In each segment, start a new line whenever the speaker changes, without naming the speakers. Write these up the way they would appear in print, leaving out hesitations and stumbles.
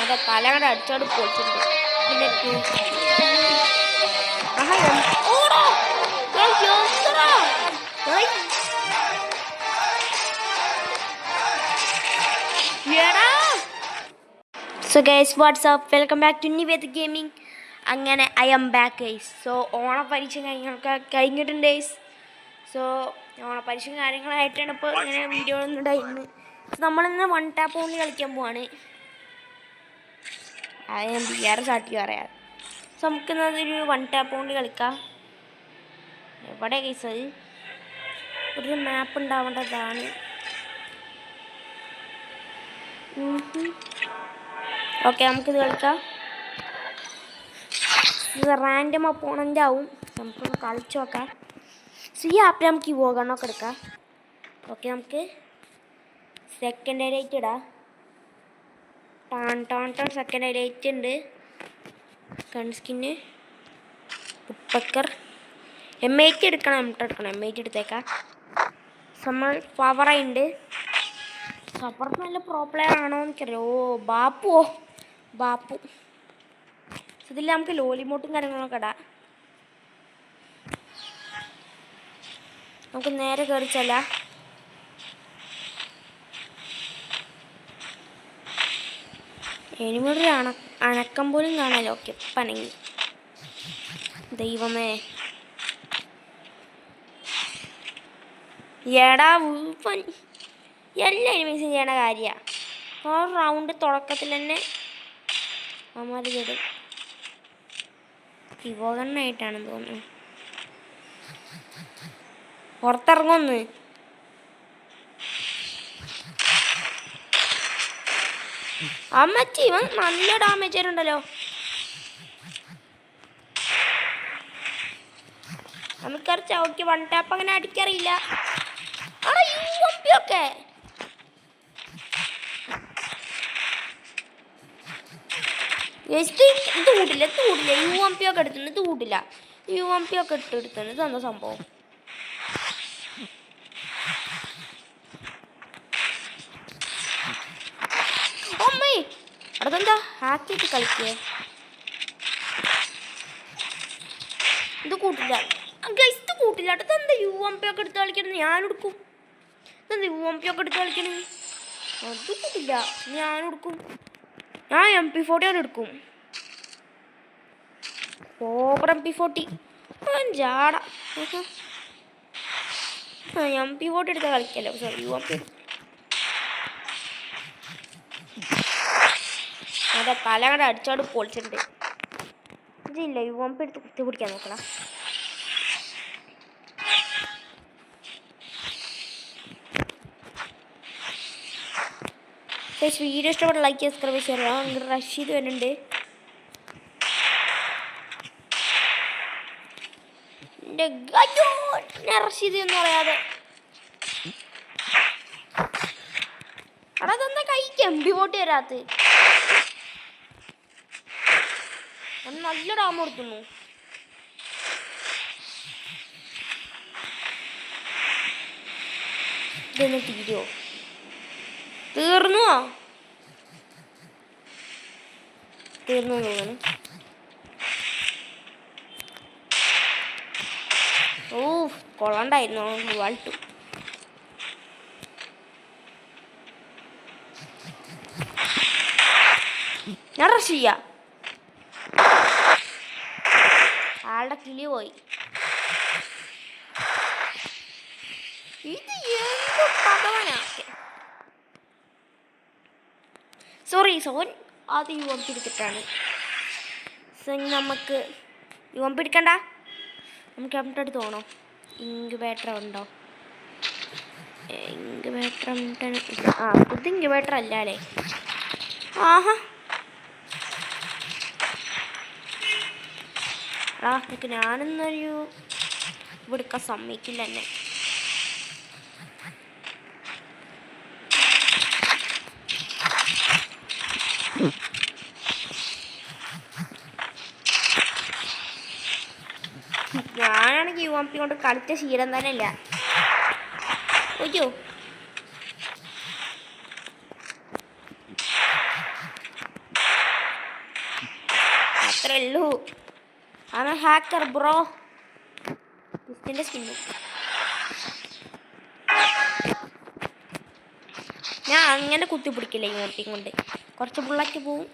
അതെ തലകട അടിച്ചോട് പൊളിച്ചിട്ടുണ്ട്. പിന്നെ so guys what's up welcome back to Nived gaming. അങ്ങനെ I'm back guys. So ഓണപ്പരീക്ഷ കാര്യങ്ങളൊക്കെ കഴിഞ്ഞിട്ടുണ്ട് ഗൈസ്. സോ ഓണപ്പരീക്ഷ കാര്യങ്ങളായിട്ടാണ് ഇപ്പോൾ ഇങ്ങനെ വീഡിയോ ഒന്നും ഉണ്ടായിരുന്നു. നമ്മളിന്ന് വൺ ടാപ്പ് ഓൺലി കളിക്കാൻ പോവാണ്. അത് ഞാൻ വേറെ സാട്ടി പറയാം. സോ നമുക്കിന്നതൊരു വൺ ടാപ്പ് ഓൺലി കളിക്കാം. എവിടെ ഗൈസ് അത് ഒരു മാപ്പ് ഉണ്ടാവേണ്ടതാണ്. ഓക്കെ നമുക്കിത് കളിക്കാം. ഇത് റാൻഡം അപ്പോണൻ്റ് ആവും. നമുക്കൊന്ന് കളിച്ച് നോക്കാം. സോ ഈ ആപ്പിൽ നമുക്ക് ഈ വോഗണ്ണൊക്കെ എടുക്കാം. ഓക്കെ നമുക്ക് സെക്കൻഡ് ഹൈലൈറ്റ് ഇടാം. സെക്കൻഡ് ഹൈലൈറ്റ് ഉണ്ട്. കൺസ്കിന് ഉപ്പക്കർ M8 എടുക്കണം. M8 എടുത്തേക്കാം. നമ്മൾ പവറുണ്ട്. സപ്പർ നല്ല പ്രോ പ്ലെയർ ആണോ എനിക്കറിയാം. ബാപ്പു ഇതിൽ നമുക്ക് ലോലിമോട്ടും കാര്യങ്ങളൊക്കെ ഇടാം. നമുക്ക് നേരെ കയറിച്ചല്ല. എനിമൊരു അണക്കം പോലും കാണാലോ. ഓക്കെ പനങ്ങി. ദൈവമേ എടാ എല്ലാ എനിമീസും ചെയ്യണ കാര്യമാണ്. ആ റൗണ്ട് തുടക്കത്തിൽ തന്നെ അമ്മ ചെയ്തും വിവോഗണ്ണായിട്ടാണെന്ന് തോന്നുന്നു. പുറത്തിറങ്ങുമെന്ന് അമ്മച്ചി ഇവൻ നല്ല ഡാമേജ് ആയിട്ടുണ്ടല്ലോ. നമുക്കറിച്ച ഓക്കെ വൺ ടാപ്പ് അങ്ങനെ അടിക്കറിയില്ല. ഒക്കെ ഇത് കൂട്ടില്ല. UMP ഒക്കെ എടുത്തുണ്ട്. ഇത് കൂട്ടില്ല. UMP ഒക്കെ എടുത്തുണ്ട്. ഇതെന്താ സംഭവം? അമ്മേ അതെന്താ ഹാക്കിയിട്ട് കളിക്കേ? ഇത് കൂട്ടില്ല. ഇത് കൂട്ടില്ല. ഇതെന്താ UMP ഒക്കെ എടുത്ത് കളിക്കണത്? ഞാനെടുക്കും. ഇതെന്താ UMP ഒക്കെ എടുത്ത് കളിക്കണത്? അത് കൂട്ടില്ല. ഞാനെടുക്കും. ഞാൻ MP40 എടുക്കും. Over MP40 ജാട. MP40 എടുത്താൽ കളിക്കല്ലോ. Sorry UMP. അതെ തലകട അടിച്ചോട് പൊളിച്ചിട്ടുണ്ട്. ഇതില്ല UMP എടുത്ത് കുത്തി പിടിക്കാൻ നോക്കണം. വീഡിയോ ഇഷ്ടപ്പെട്ട ലൈക്ക് ചെയ്ത് സബ്സ്ക്രൈബ് ചെയ്യാം. റഷീദ് വരുന്നുണ്ട്. റഷീദ് എന്ന് പറയാതെ അതെന്താ കൈക്ക് MP40 വരാത്ത? നല്ല ഡാമ കൊടുക്കുന്നു. ഇതൊന്ന് തീരുമോ? തീർന്നു തോന്നുന്നു. ഓ കൊള്ളണ്ടായിരുന്നു. വാൾട്ടു ഞാൻ റഷ് ചെയ്യാം. ആളുടെ കിളി പോയി. ഇത് എന്ത് പകവനാ. സോറി അത് UMP എടുത്തിട്ടാണ്. നമുക്ക് UMP എടുക്കണ്ട. നമുക്ക് എവിടെ അടുത്ത് പോകണോ? ഇൻക്യുബേറ്റർ ഉണ്ടോ? ഇൻക്യുബേറ്റർ ഇത് ഇൻക്യുബേറ്റർ അല്ല അല്ലേ? ആഹാ എനിക്ക് ഞാനൊന്നൊരു എടുക്കാൻ സമ്മതിക്കില്ല എന്നെ. ഞാനാണെങ്കിൽ UMP കൊണ്ട് കളിച്ച ശീലം തന്നെ ഇല്ല. ഒയ്യോ ഉള്ളൂ. ആണ് ഹാക്കർ ബ്രോ. ഇതിന്റെ സ്കിന്ന് ഞാൻ അങ്ങനെ കുത്തി പിടിക്കില്ല ഈ മോട്ടി കൊണ്ട്. കുറച്ച് ബുള്ളറ്റ് പോവും.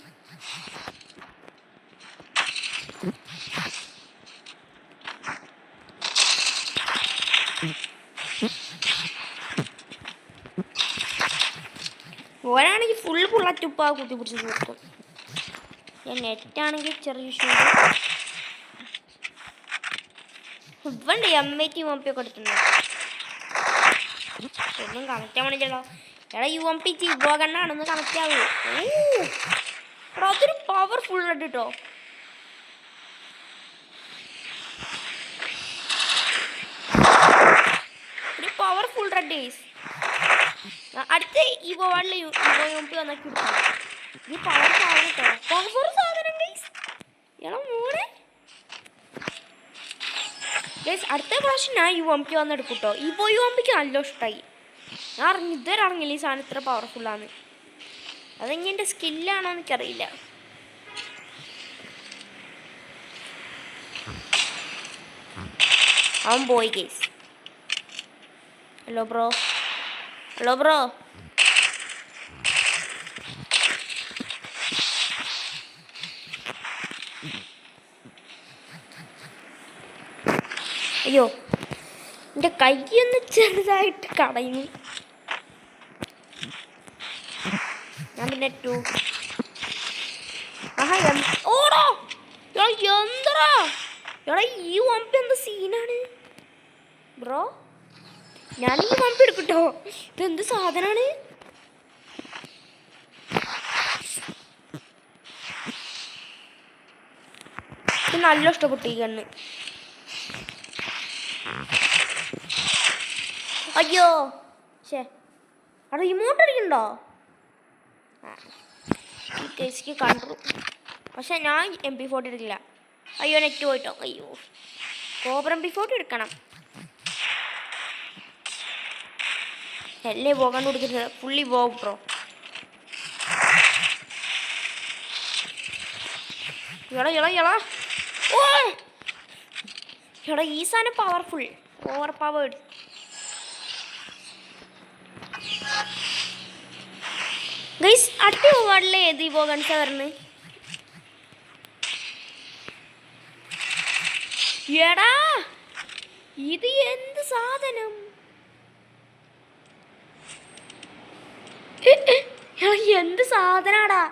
ഓരാണെങ്കിൽ ഫുൾ ബുള്ളറ്റ് ഉപ്പാ കുത്തി പിടിച്ച് നിർത്തും. നെറ്റാണെങ്കിൽ ചെറിയ ഇവണ്ട് M80 UMP ഒക്കെ എടുത്തുണ്ട്. ഒന്നും കണക്റ്റ് ആവാൻ വേണ്ടിയിട്ടോ. എടാ UMP ജീവകണ്ണാണെന്ന് കണക്റ്റ് ആവൂ. അതൊരു പവർഫുൾ റെഡ് കേട്ടോ. ഒരു പവർഫുൾ റെഡ്. അടുത്ത ഇവോ വാളിലെ UMP വന്നൊക്കെ എടുക്കാം. ഈ പവർ സാധനം കേട്ടോ. പവർ സാധനം ഗൈസ്. എടാ മോനെ ഗൈസ് അടുത്ത പ്രാവശ്യം ഞാൻ UMP വന്നെടുക്കും കേട്ടോ. ഇവോ UMPക്ക് നല്ല ഇഷ്ടമായി. ഞാൻ ഇതുവരെ അറിഞ്ഞില്ല ഈ സാധനം ഇത്ര പവർഫുള്ളാണ്. അതെങ്ങനെ എൻ്റെ സ്കില്ലാണോ എനിക്കറിയില്ല. അവൻ പോയി guys. Hello bro. Hello bro. അയ്യോ എൻ്റെ കൈയൊന്ന് ചെറുതായിട്ട് കടയുന്നു. ഞാൻ പിന്നെ ഓടോ എന്തടാ എടാ ഈ UMP എന്ത് സീനാണ് ബ്രോ. ഞാൻ ഈ UMP എടുക്കട്ടോ. ഇതെന്ത് സാധനമാണ്. ഇത് നല്ല ഇഷ്ടപ്പെട്ടു ഈ കണ്ണ്. അയ്യോ ശേ അവിടെ ഇമോട്ട് അടിക്കണ്ടോ. ഈ കേസിക്ക് കണ്ടു. പക്ഷെ ഞാൻ MP40 എടുക്കില്ല. അയ്യോ നെറ്റ് പോയിട്ടോ. അയ്യോ കോബ്ര MP40 എടുക്കണം. അല്ലേ പോകാൻ കൊടുക്കരുത്. ഫുള്ളി പോകും ബ്രോ. എടാ എടാ എടാ ഓ എടാ ഈ സാധനം പവർഫുൾ. Over powered. ഗൈസ് അടുത്ത വാർഡിലെ ഏത് ഇവോ ഗൺസാ വരുന്നത്. എടാ ഇത് എന്ത് സാധനം. എന്ത് സാധനാടാ.